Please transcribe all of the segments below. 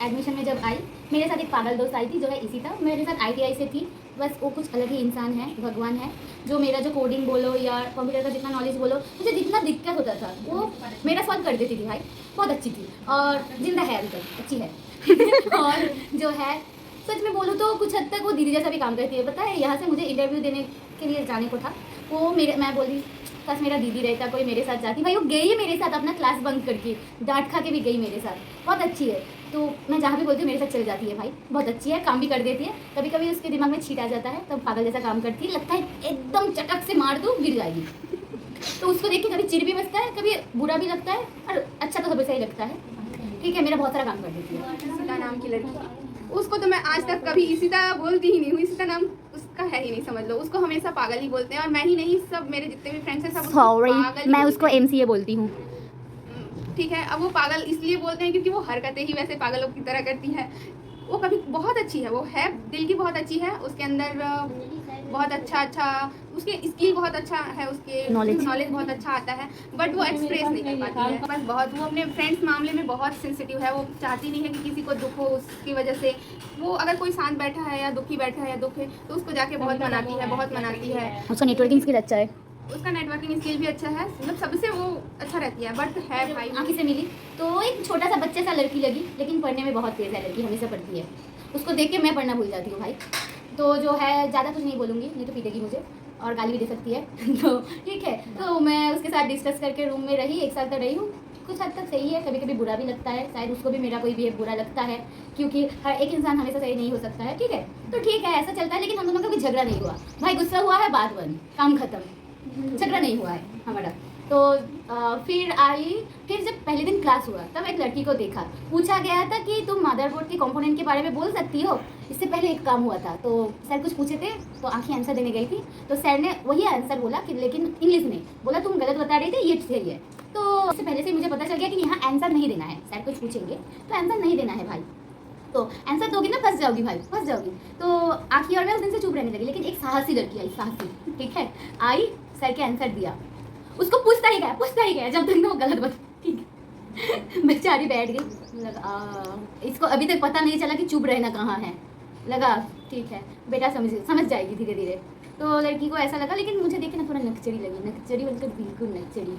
Admission में जब आई, मेरे साथ एक पागल दोस्त आई थी जो है इसी था, मेरे साथ आईटीआई से थी। बस वो कुछ अलग ही इंसान है, भगवान है। जो मेरा जो कोडिंग बोलो या कंप्यूटर का जितना नॉलेज बोलो, मुझे जितना दिक्कत होता था वो मेरा सॉल्व कर देती थी भाई। बहुत अच्छी थी और जिंदा है अभी तक, अच्छी है। और जो है सच में बोलूँ तो कुछ हद तक वो दीदी जैसा भी काम करती है। पता है, यहाँ से मुझे इंटरव्यू देने के लिए जाने को था, वो मेरे मैं बोली बस मेरा दीदी रहता, कोई मेरे साथ जाती। भाई वो गई है मेरे साथ, अपना क्लास बंक करके, डांट खा के भी गई मेरे साथ। बहुत अच्छी है, तो मैं जहाँ भी बोलती हूँ मेरे साथ चल जाती है भाई। बहुत अच्छी है, काम भी कर देती है। कभी कभी उसके दिमाग में छीट आ जाता है, तब पागल जैसा काम करती है, लगता है एकदम चटक से मार दूँ गिर जाएगी। तो उसको देख के कभी चिढ़ भी बचता है, कभी बुरा भी लगता है, और अच्छा तो हमेशा ही लगता है। ठीक है, मेरा बहुत सारा काम कर देती है। इशिता नाम की लड़की, उसको तो मैं आज तक कभी इशिता बोलती ही नहीं हूँ। इशिता नाम उसका है ही नहीं, समझ लो। उसको हमेशा पागल ही बोलते हैं, और मैं ही नहीं, सब मेरे जितने भी फ्रेंड्स हैं सब उसको पागल ही मैं बोलते उसको हैं। एमसीए बोलती हूँ। ठीक है, अब वो पागल इसलिए बोलते हैं क्योंकि वो हरकतें ही वैसे पागलों की तरह करती है। वो कभी बहुत अच्छी है, वो है दिल की बहुत अच्छी है। उसके अंदर बहुत अच्छा उसके स्किल बहुत अच्छा है, उसके Knowledge बहुत अच्छा आता है, बट वो एक्सप्रेस नहीं कर पाती है। बस बहुत वो अपने फ्रेंड्स मामले में बहुत सेंसिटिव है। वो चाहती नहीं है कि किसी को दुख हो उसकी वजह से। वो अगर कोई शांत बैठा है या दुखी बैठा है या दुख है तो उसको जाके बहुत मनाती है। उसका नेटवर्किंग स्किल अच्छा है, उसका नेटवर्किंग स्किल भी अच्छा है, मतलब सबसे वो अच्छा रहती है। बट है भाई, आँखी से मिली तो एक छोटा सा बच्चे सा लड़की लगी, लेकिन पढ़ने में बहुत तेज़ है लड़की, हमेशा पढ़ती है। उसको देख के मैं पढ़ना भूल जाती हूँ भाई। तो जो है ज़्यादा कुछ नहीं बोलूँगी, नहीं तो पीटेगी मुझे और गाली भी दे सकती है। तो ठीक है, तो मैं उसके साथ डिस्कस करके रूम में रही, 1 साल तक रही हूँ। कुछ हद तक सही है, कभी कभी बुरा भी लगता है, शायद उसको भी मेरा कोई बिहेव बुरा लगता है, क्योंकि हर एक इंसान हमेशा सही नहीं हो सकता है। ठीक है, तो ठीक है, ऐसा चलता है। लेकिन हम दोनों का कोई झगड़ा नहीं हुआ भाई, गुस्सा हुआ है, बात बंद, काम खत्म, झगड़ा नहीं हुआ है हमारा। तो फिर जब पहले दिन क्लास हुआ तब एक लड़की को देखा, पूछा गया था कि तुम मदरबोर्ड के कंपोनेंट के बारे में बोल सकती हो। इससे पहले एक काम हुआ था, तो सर कुछ पूछे थे तो आंखें आंसर देने गई थी, तो सर ने वही आंसर बोला कि लेकिन इंग्लिश में बोला, तुम गलत बता रही थी, ये सही है। तो इससे पहले से मुझे पता चल गया कि यहाँ आंसर नहीं देना है, सर कुछ पूछेंगे तो आंसर नहीं देना है भाई। तो आंसर दोगी ना फंस जाओगी भाई, फंस जाओगी। तो आखिर और मैं उस दिन से चुप रहने लगी। लेकिन एक साहसी लड़की आई, साहसी, ठीक है, आई, सर के आंसर दिया, उसको पूछता ही गया जब तक वो गलत बता। ठीक है, बेचारी बैठ गई। लगा इसको अभी तक पता नहीं चला कि चुप रहना कहाँ है। लगा ठीक है बेटा, समझ जाएगी धीरे धीरे। तो लड़की को ऐसा लगा, लेकिन मुझे देख के ना थोड़ा नकचड़ी लगी, नकचड़ी मतलब बिल्कुल नकचड़ी,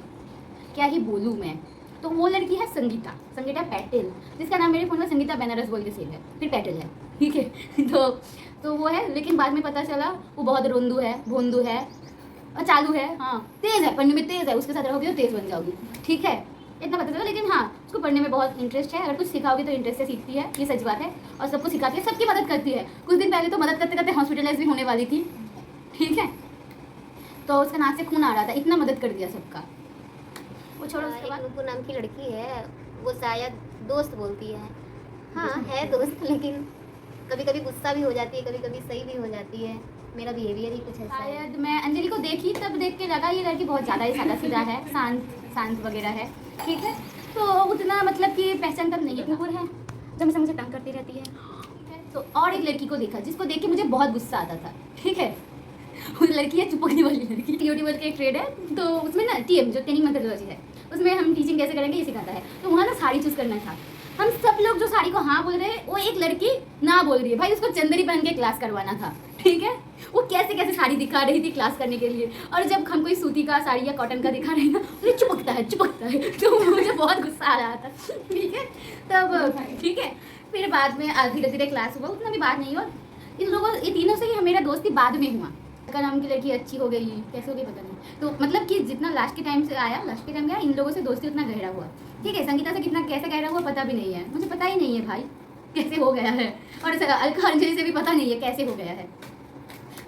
क्या ही बोलूँ मैं। तो वो लड़की है संगीता पैटेल, जिसका नाम मेरे फ़ोन में संगीता बनारस बोल के सेव है, फिर पैटेल है। ठीक है, तो वो है। लेकिन बाद में पता चला वो बहुत रोंदू है, भोंदू है और चालू है। हाँ, तेज़ है, पढ़ने में तेज़ है, उसके साथ रहोगी तो तेज़ बन जाओगी। ठीक है, इतना पता चला। लेकिन हाँ, उसको पढ़ने में बहुत इंटरेस्ट है, अगर कुछ सिखाओगी तो इंटरेस्ट से सीखती है, ये सच बात है। और सबको सिखाती है, सबकी मदद करती है। कुछ दिन पहले तो मदद करते करते हॉस्पिटलाइज भी होने वाली थी। ठीक है, तो उसका नाक से खून आ रहा था, इतना मदद कर दिया सबका। वो छोड़ो, उसके बाद नुपुर नाम की लड़की है, वो शायद दोस्त बोलती है। हाँ है दोस्त, लेकिन कभी कभी गुस्सा भी हो जाती है, कभी कभी सही भी हो जाती है। मेरा बिहेवियर ही कुछ ऐसा है। शायद मैं अंजलि को देखी तब देख के लगा ये लड़की बहुत ज़्यादा ही सादा सीधा है, शांत वगैरह है। ठीक है, तो उतना मतलब कि पहचान तब नहीं नुपुर है, जब हमेशा मुझे तंग करती रहती है। ठीक है, तो और एक लड़की को देखा जिसको देख के मुझे बहुत गुस्सा आता था। ठीक है, वो लड़की है चुपकली वाली लड़की, यूट्यूबर का एक ट्रेड है, तो उसमें ना टीएम जो ट्रेनिंग मेथोडोलॉजी है, उसमें हम टीचिंग कैसे करेंगे ये सिखाता है। तो वहाँ ना साड़ी चूज़ करना था। हम सब लोग जो साड़ी को हाँ बोल रहे हैं, वो एक लड़की ना बोल रही है भाई, उसको चंदरी पहन के क्लास करवाना था। ठीक है, वो कैसे कैसे साड़ी दिखा रही थी क्लास करने के लिए, और जब हम कोई सूती का साड़ी या कॉटन का दिखा रहे हैं ना, उन्हें चिपकता है। तो मुझे बहुत गुस्सा आ रहा था। ठीक है, तब ठीक है, फिर बाद में धीरे धीरे क्लास हुआ, उतना भी बात नहीं हुआ। इन लोगों, ये तीनों से ही मेरा दोस्ती बाद में हुआ। का नाम की लड़की अच्छी हो गई, कैसे हो गई पता नहीं। तो मतलब कि जितना लास्ट के टाइम गया, इन लोगों से दोस्ती उतना गहरा हुआ। ठीक है, संगीता से कितना कैसे गहरा हुआ पता भी नहीं है, मुझे पता ही नहीं है भाई कैसे हो गया है। और अलका अंजलि से भी पता नहीं है कैसे हो गया है।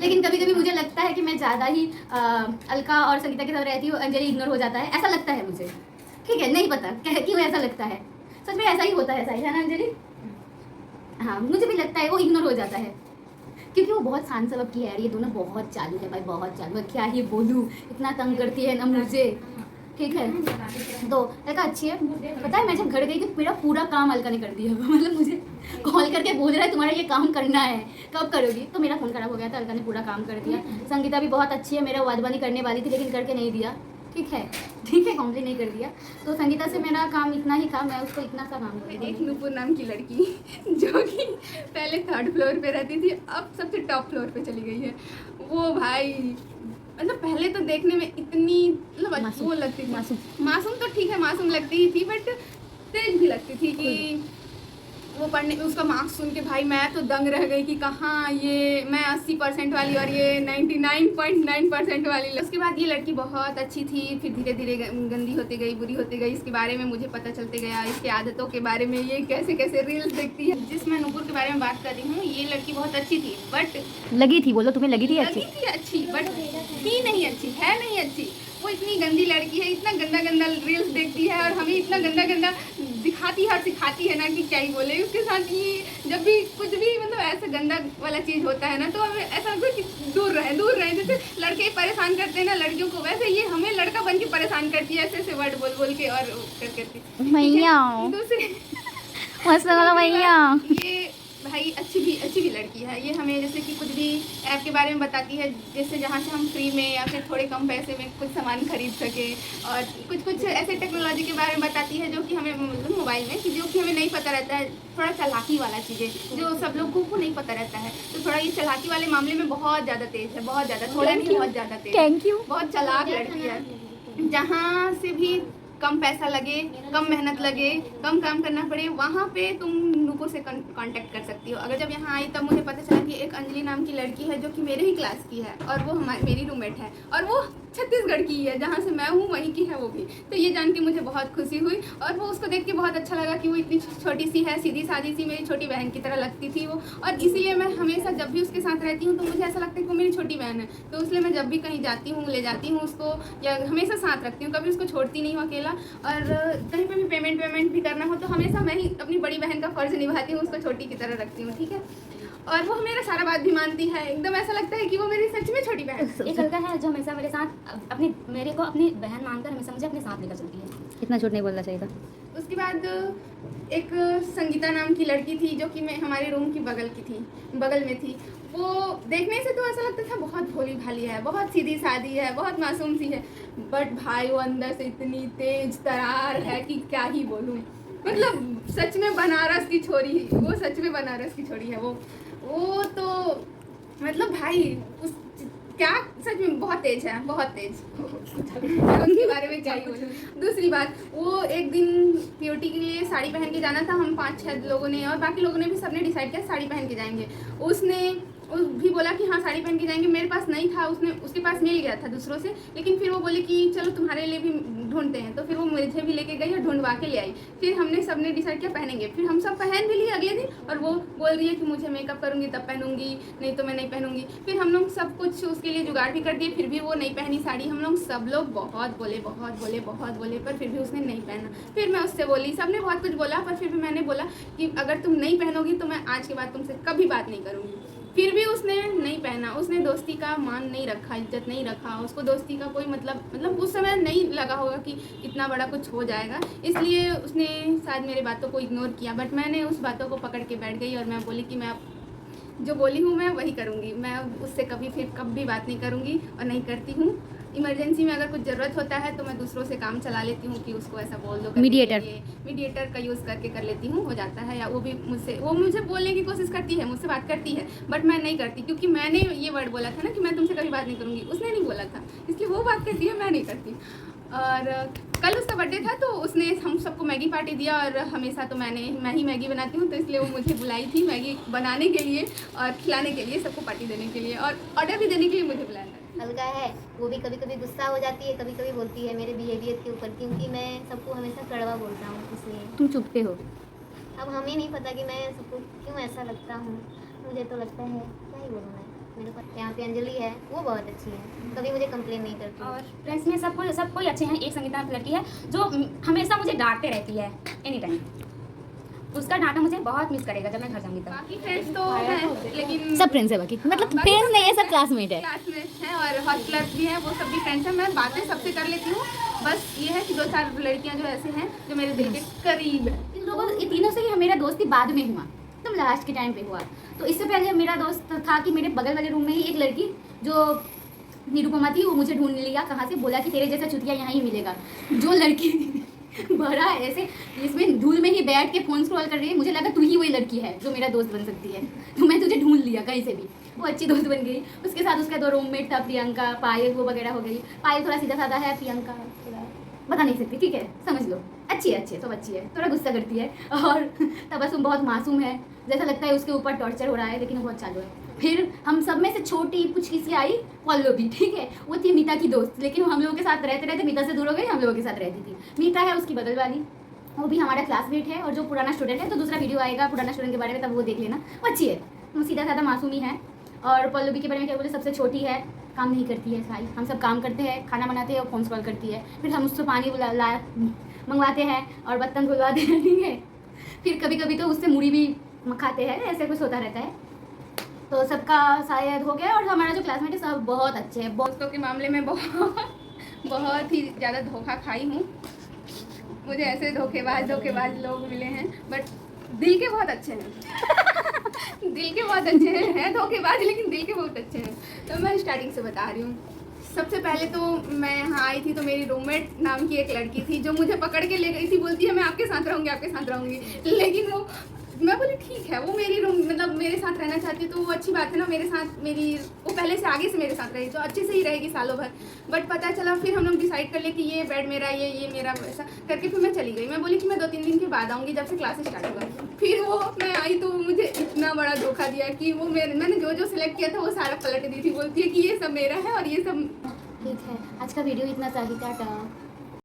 लेकिन कभी कभी मुझे लगता है कि मैं ज़्यादा ही अलका और संगीता के साथ रहती हूँ, अंजलि इग्नोर हो जाता है, ऐसा लगता है मुझे। ठीक है, नहीं पता क्यों ऐसा लगता है, सच में ऐसा ही होता है, सही है ना अंजलि? हाँ, मुझे भी लगता है वो इग्नोर हो जाता है, क्योंकि वो बहुत शांत स्वभाव की है। ये दोनों बहुत चालू है भाई, बहुत चालू है, क्या ही बोलूँ, इतना तंग करती है ना मुझे। ठीक है, तो अलका अच्छी है। पता है मैं जब घर गई तो मेरा पूरा काम अलका ने कर दिया। मतलब मुझे कॉल करके बोल रहा है तुम्हारा ये काम करना है, कब करोगी? तो मेरा फ़ोन खराब हो गया था, अलका ने पूरा काम कर दिया। संगीता भी बहुत अच्छी है, मेरा वादवानी करने वाली थी लेकिन करके नहीं दिया। ठीक है, कंप्लेन नहीं कर दिया। तो संगीता से मेरा काम इतना ही था, मैं उसको इतना सा काम कर एक नूपुर नाम की लड़की जो कि पहले 3rd फ्लोर पे रहती थी, अब सबसे टॉप फ्लोर पे चली गई है। वो भाई मतलब पहले तो देखने में इतनी मतलब वो लगती थी, मासूम तो ठीक है, मासूम लगती ही थी, बट तेज भी लगती थी कि वो पढ़ने उसका मार्क्स सुन के भाई मैं तो दंग रह गई कि कहाँ ये मैं 80% वाली और ये 99.9% वाली। उसके बाद ये लड़की बहुत अच्छी थी, फिर धीरे धीरे गंदी होती गई, बुरी होती गई। इसके बारे में मुझे पता चलते गया, इसकी आदतों के बारे में, ये कैसे कैसे रील्स देखती है। जिस मैं नूपुर के बारे में बात कर रही हूँ, ये लड़की बहुत अच्छी थी, बट लगी थी, बोलो तुम्हें लगी थी अच्छी बट थी नहीं अच्छी, है नहीं अच्छी। वो इतनी गंदी लड़की है, इतना गंदा गंदा रील्स देखती है और हमें इतना गंदा गंदा दिखाती है और सिखाती है ना कि क्या ही बोले। उसके साथ ये जब भी कुछ भी मतलब ऐसा गंदा वाला चीज़ होता है ना, तो हमें ऐसा लगता है कि दूर रहे। जैसे लड़के परेशान करते हैं ना लड़कियों को, वैसे ये हमें लड़का बन के परेशान करती है, ऐसे ऐसे वर्ड बोल बोल के और करती भैया दूसरे भैया। ये भाई अच्छी भी लड़की है। ये हमें जैसे कि कुछ भी ऐप के बारे में बताती है, जैसे जहाँ से हम फ्री में या फिर थोड़े कम पैसे में कुछ सामान खरीद सके, और कुछ ऐसे टेक्नोलॉजी के बारे में बताती है जो कि हमें मतलब मोबाइल में जो कि हमें नहीं पता रहता है, थोड़ा चालाकी वाला चीज़ें जो सब लोगों को नहीं पता रहता है। तो थोड़ा ये चालाकी वाले मामले में बहुत ज़्यादा तेज़ है, बहुत ज़्यादा, थोड़ा नहीं बहुत ज़्यादा तेज़। Thank you. बहुत चालाक लड़की है। जहाँ से भी कम पैसा लगे, कम मेहनत लगे, कम काम करना पड़े, वहाँ पे तुम नूपुर से कांटेक्ट कर सकती हो। अगर जब यहाँ आई तब मुझे पता चला कि एक अंजलि नाम की लड़की है जो कि मेरे ही क्लास की है और वो मेरी रूममेट है, और वो छत्तीसगढ़ की है, जहाँ से मैं हूँ वहीं की है वो भी। तो ये जान के मुझे बहुत खुशी हुई, और वो उसको देख के बहुत अच्छा लगा कि वो इतनी छोटी सी है, सीधी सादी सी, मेरी छोटी बहन की तरह लगती थी वो। और इसीलिए मैं हमेशा जब भी उसके साथ रहती हूँ तो मुझे ऐसा लगता है कि वो मेरी छोटी बहन है। तो इसलिए मैं जब भी कहीं जाती हूँ, ले जाती हूँ उसको, या हमेशा साथ रखती हूँ, कभी उसको छोड़ती नहीं हूँ अकेला। और कहीं पर भी पेमेंट भी करना हो तो हमेशा मैं ही अपनी बड़ी बहन का फ़र्ज़ निभाती हूँ, उसको छोटी की तरह रखती हूँ, ठीक है। और वो मेरा सारा बात भी मानती है, एकदम ऐसा लगता है कि वो मेरी सच में छोटी बहन है। एक लड़का है जो हमेशा मेरे साथ मेरे को अपनी बहन मानकर हमेशा मुझे अपने साथ लेकर चलती है। इतना झूठ नहीं बोलना चाहिए था। उसके बाद एक संगीता नाम की लड़की थी जो कि मैं हमारे रूम की बगल में थी। वो देखने से तो ऐसा लगता था बहुत भोली भाली है, बहुत सीधी सादी है, बहुत मासूम सी है, बट भाई वो अंदर से इतनी तेज तरार है कि क्या ही बोलूँ। मतलब सच में बनारस की छोरी है वो, सच में बनारस की छोरी है वो तो मतलब भाई उस क्या सच में बहुत तेज है, बहुत तेज। उनके बारे में क्या ही बोलूं। दूसरी बात, वो एक दिन पीओटी के लिए साड़ी पहन के जाना था, हम 5-6 लोगों ने और बाकी लोगों ने भी सबने डिसाइड किया साड़ी पहन के जाएंगे। उसने भी बोला कि हाँ साड़ी पहन के जाएंगे, मेरे पास नहीं था, उसके पास मिल गया था दूसरों से, लेकिन फिर वो बोले कि चलो तुम्हारे लिए भी ढूंढते हैं। तो फिर वो मुझे भी लेके गई और ढूंढवा के ले आई। फिर हमने सबने डिसाइड किया पहनेंगे, फिर हम सब पहन भी लिए अगले दिन, और वो बोल रही है कि मुझे मेकअप करूँगी तब पहनूंगी, नहीं तो मैं नहीं पहनूंगी। फिर हम लोग सब कुछ उसके लिए जुगाड़ भी कर दिए, फिर भी वो नहीं पहनी साड़ी। हम लोग सब लोग बहुत बोले, पर फिर भी उसने नहीं पहना। फिर मैं उससे बोली, सबने बहुत कुछ बोला, पर फिर भी मैंने बोला कि अगर तुम नहीं पहनोगी तो मैं आज के बाद तुमसे कभी बात नहीं करूँगी। फिर भी उसने नहीं पहना, उसने दोस्ती का मान नहीं रखा, इज्जत नहीं रखा, उसको दोस्ती का कोई मतलब उस समय नहीं लगा होगा कि इतना बड़ा कुछ हो जाएगा, इसलिए उसने शायद मेरे बातों को इग्नोर किया। बट मैंने उस बातों को पकड़ के बैठ गई और मैं बोली कि मैं अब जो बोली हूँ मैं वही करूँगी, मैं उससे कभी बात नहीं करूँगी और नहीं करती हूँ। इमरजेंसी में अगर कुछ ज़रूरत होता है तो मैं दूसरों से काम चला लेती हूँ कि उसको ऐसा बोल दो, मीडिएटर का यूज़ करके कर लेती हूँ, हो जाता है। या वो मुझे बोलने की कोशिश करती है, मुझसे बात करती है, बट मैं नहीं करती, क्योंकि मैंने ये वर्ड बोला था ना कि मैं तुमसे कभी बात नहीं करूँगी, उसने नहीं बोला था, इसलिए वो बात करती है, मैं नहीं करती। और कल उसका बर्थडे था तो उसने हम सबको मैगी पार्टी दिया, और हमेशा तो मैं ही मैगी बनाती हूँ, तो इसलिए वो मुझे बुलाई थी मैगी बनाने के लिए और खिलाने के लिए, सबको पार्टी देने के लिए और ऑर्डर भी देने के लिए मुझे बुलाया था। अलगा है, वो भी कभी कभी गुस्सा हो जाती है, कभी कभी बोलती है मेरे बिहेवियर के ऊपर, क्योंकि मैं सबको हमेशा कड़वा बोलता हूँ, इसलिए तुम चुपते हो। अब हमें नहीं पता कि मैं सबको क्यों ऐसा लगता हूँ, मुझे तो लगता है क्या ही बोलूँ मैं। मेरे पास यहाँ पे अंजलि है, वो बहुत अच्छी है, कभी मुझे कंप्लेन नहीं करती। और फ्रेंड्स में सब कोई अच्छे हैं। एक संगीता लड़की है जो हमेशा मुझे डांटते रहती है, एनी टाइम। उसका डांटा मुझे बहुत मिस करेगा जब मैं घर जाऊंगी तब। बाकी फ्रेंड्स तो हैं, लेकिन सब फ्रेंड्स है बाकी, मतलब फ्रेंड्स नहीं है, सब क्लासमेट है और हॉस्टल क्लास भी है, वो सब भी फ्रेंड्स हैं। मैं बातें सबसे कर लेती हूँ, बस ये है कि 2-4 लड़कियाँ जो ऐसे हैं जो मेरे दिल के करीब है। इन लोगों तीनों से ही मेरा दोस्ती बाद में हुआ, एकदम लास्ट के टाइम पे हुआ। तो इससे पहले मेरा दोस्त था कि मेरे बगल वाले रूम में ही एक लड़की जो निरुपमा थी, वो मुझे ढूंढ लिया, कहाँ से, बोला कि तेरे जैसा चुतिया यहाँ ही मिलेगा। जो लड़की बड़ा ऐसे इसमें धूल में ही बैठ के फ़ोन स्क्रॉल कर रही है, मुझे लगा तू ही वही लड़की है जो मेरा दोस्त बन सकती है, तो मैं तुझे ढूंढ लिया कहीं से भी। वो अच्छी दोस्त बन गई। उसके साथ उसका 2 रूममेट था, प्रियंका, पायल, वो वगैरह हो गई। पायल थोड़ा सीधा साधा है, प्रियंका थोड़ा बता नहीं सकती, ठीक है, समझ लो। अच्छी है, सब अच्छी है, थोड़ा गुस्सा करती है। और तबस्सुम बहुत मासूम है, जैसा लगता है उसके ऊपर टॉर्चर हो रहा है, लेकिन वो बहुत चालू है। फिर हम सब में से छोटी पुचकी सी आई पल्लवी, ठीक है, वो थी मीता की दोस्त, लेकिन वो हम लोगों के साथ रहते रहते मीता से दूर हो गई, हम लोगों के साथ रहती थी। मीता है उसकी बगल वाली, वो भी हमारा क्लासमेट है, और जो पुराना स्टूडेंट है, तो दूसरा वीडियो आएगा पुराना स्टूडेंट के बारे में, तब वो देख लेना। वो अच्छी है, वो सीधा साधा मासूमी है। और पल्लवी के बारे में क्या बोले, सबसे छोटी है, काम नहीं करती है सारी, हम सब काम करते हैं, खाना बनाते हैं और फोन कॉल करती है। फिर हम उससे पानी मंगवाते हैं और बर्तन धुलवाते हैं, ठीक है। फिर कभी कभी तो उससे मुड़ी भी खाते हैं, ऐसे कुछ होता रहता है। तो सबका शायद हो गया। और हमारा जो क्लासमेट है सब बहुत अच्छे हैं। दोस्तों के मामले में बहुत ही ज़्यादा धोखा खाई हूँ। मुझे ऐसे धोखेबाज लोग मिले हैं, बट दिल के बहुत अच्छे हैं। दिल के बहुत अच्छे हैं धोखेबाज, लेकिन दिल के बहुत अच्छे हैं। तो मैं स्टार्टिंग से बता रही हूँ। सबसे पहले तो मैं यहाँ आई थी तो मेरी रूममेट नाम की एक लड़की थी जो मुझे पकड़ के ले गई थी, बोलती है मैं आपके साथ रहूँगी। लेकिन वो, मैं बोली ठीक है, वो मेरी रूम मतलब मेरे साथ रहना चाहती है तो वो अच्छी बात है ना, मेरे साथ वो पहले से आगे से मेरे साथ रही तो अच्छे से ही रहेगी सालों भर। बट पता चला फिर हम लोग डिसाइड कर लिए कि ये बेड मेरा, ये मेरा, ऐसा करके फिर मैं चली गई। मैं बोली कि मैं 2-3 दिन के बाद आऊँगी जब से क्लासेस स्टार्ट होगा। फिर वो मैं आई तो मुझे इतना बड़ा धोखा दिया कि वो मैंने जो सिलेक्ट किया था वो सारा पलट दी थी। बोलती है कि ये सब मेरा है और ये सब। ठीक है, आज का वीडियो इतना सा ही, टाटा।